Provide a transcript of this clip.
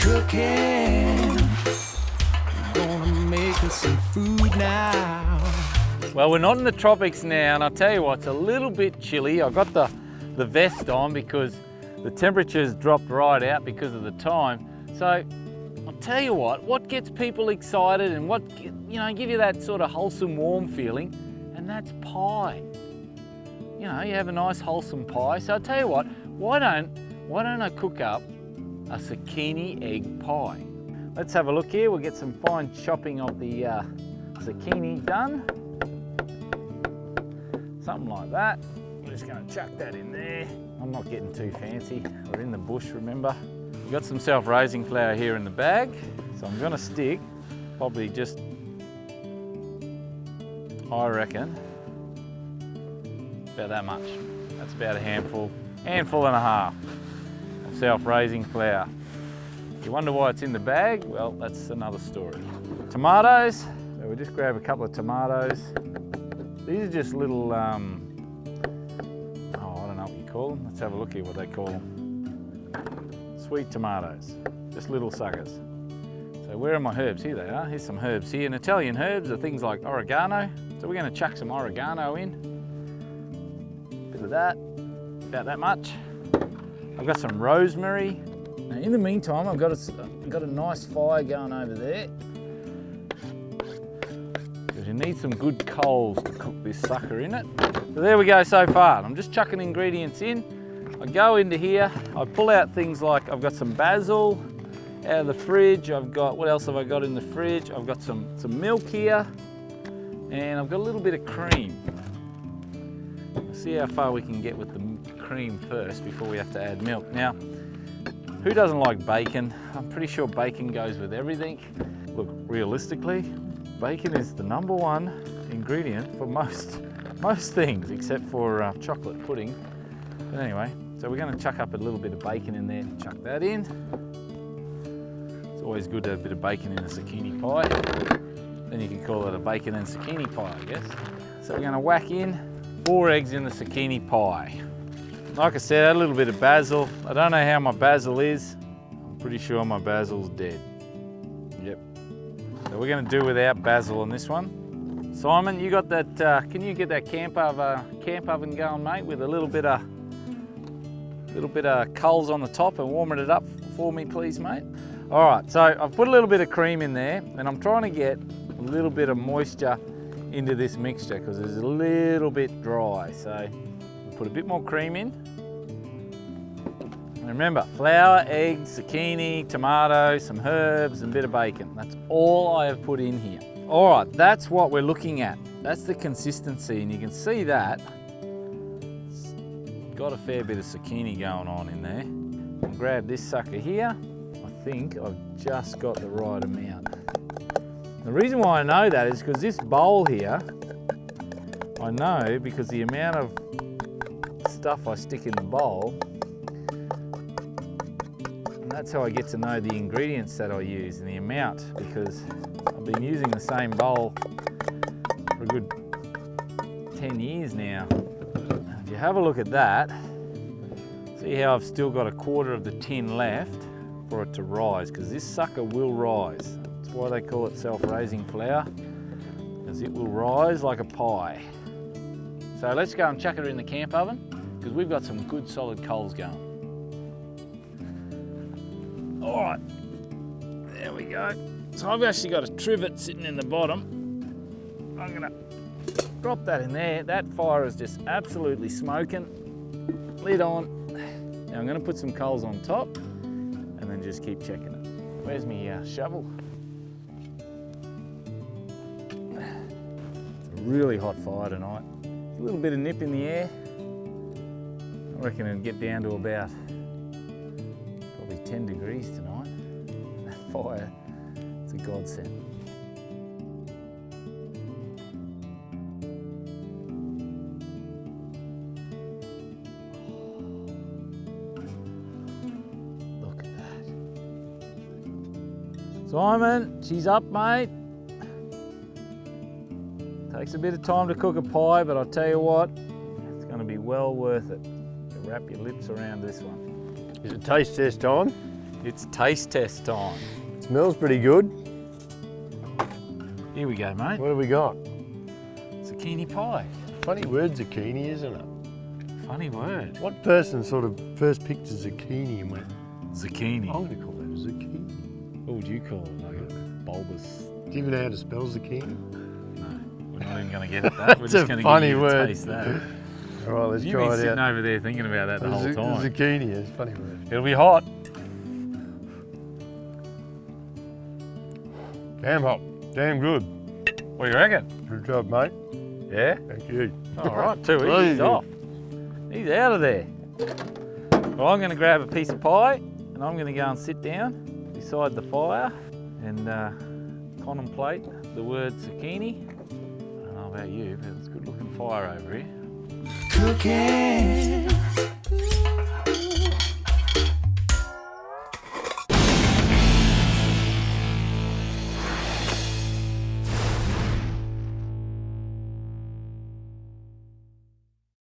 cooking. Gonna make us some food now. Well, we're not in the tropics now, and I'll tell you what, it's a little bit chilly. I've got the vest on because the temperature's dropped right out because of the time. So I'll tell you what gets people excited and what, give you that sort of wholesome, warm feeling, and that's pie. You have a nice wholesome pie. So I'll tell you what, why don't I cook up a zucchini egg pie? Let's have a look here. We'll get some fine chopping of the zucchini done. Something like that. I'm just going to chuck that in there. I'm not getting too fancy. We're in the bush, remember. We've got some self-raising flour here in the bag. So I'm going to stick probably just, I reckon, about that much. That's about a handful and a half of self-raising flour. You wonder why it's in the bag? Well, that's another story. Tomatoes. So we'll just grab a couple of tomatoes. These are just little, I don't know what you call them. Let's have a look here what they call them. Sweet tomatoes, just little suckers. So where are my herbs? Here they are. Here's some herbs here. And Italian herbs are things like oregano. So we're going to chuck some oregano in. Bit of that, about that much. I've got some rosemary. Now in the meantime, I've got a nice fire going over there. Because you need some good coals to cook this sucker in it. So there we go so far. I'm just chucking ingredients in. I go into here, I pull out things like, I've got some basil out of the fridge. What else have I got in the fridge? I've got some milk here. And I've got a little bit of cream. Let's see how far we can get with the cream first before we have to add milk. Now, who doesn't like bacon? I'm pretty sure bacon goes with everything. Look, realistically, bacon is the #1 ingredient for most things, except for chocolate pudding. But anyway, so we're going to chuck up a little bit of bacon in there. Chuck that in. It's always good to have a bit of bacon in a zucchini pie. Then you can call it a bacon and zucchini pie, I guess. So we're going to whack in 4 eggs in the zucchini pie. Like I said, add a little bit of basil. I don't know how my basil is. I'm pretty sure my basil's dead. Yep. So we're going to do without basil on this one. Simon, you got that? Can you get that camp oven going, mate, with a little bit of coals on the top and warming it up for me, please, mate? All right. So I've put a little bit of cream in there, and I'm trying to get a little bit of moisture into this mixture because it's a little bit dry. So we'll put a bit more cream in. And remember, flour, eggs, zucchini, tomato, some herbs, and a bit of bacon. That's all I have put in here. All right, that's what we're looking at. That's the consistency, and you can see that it's got a fair bit of zucchini going on in there. I'll grab this sucker here. I think I've just got the right amount. The reason why I know that is because this bowl here, I know because the amount of stuff I stick in the bowl, and that's how I get to know the ingredients that I use and the amount, because I've been using the same bowl for a good 10 years now. If you have a look at that, see how I've still got a quarter of the tin left for it to rise, because this sucker will rise. That's why they call it self-raising flour, because it will rise like a pie. So let's go and chuck it in the camp oven, because we've got some good solid coals going. All right, there we go. So I've actually got a trivet sitting in the bottom. I'm gonna drop that in there. That fire is just absolutely smoking. Lid on. Now I'm gonna put some coals on top and then just keep checking it. Where's my shovel? It's a really hot fire tonight. A little bit of nip in the air. I reckon it'll get down to about probably 10 degrees tonight. That fire, it's a godsend. Look at that. Simon, she's up, mate. Takes a bit of time to cook a pie, but I'll tell you what, it's going to be well worth it to wrap your lips around this one. Is it taste test time? It's taste test time. Smells pretty good. Here we go, mate. What have we got? Zucchini pie. Funny word, zucchini, isn't it? Funny word. What person sort of first picked a zucchini and went, Zucchini. I'm going to call that a zucchini? What would you call it? Like a bulbous? Do you even know how to spell zucchini? No, we're not even going to get at that. We're It's just a going to funny give you a word. taste that. All right, let's You've try been it sitting out. over there thinking about that the whole time. Zucchini, it's a funny word. It'll be hot. Damn hot, damn good. What do you reckon? Good job, mate. Yeah? Thank you. All right, too easy. He's Easy. off. He's out of there. Well, I'm going to grab a piece of pie and I'm going to go and sit down beside the fire and contemplate the word zucchini. I don't know about you, but it's a good looking fire over here. Cooking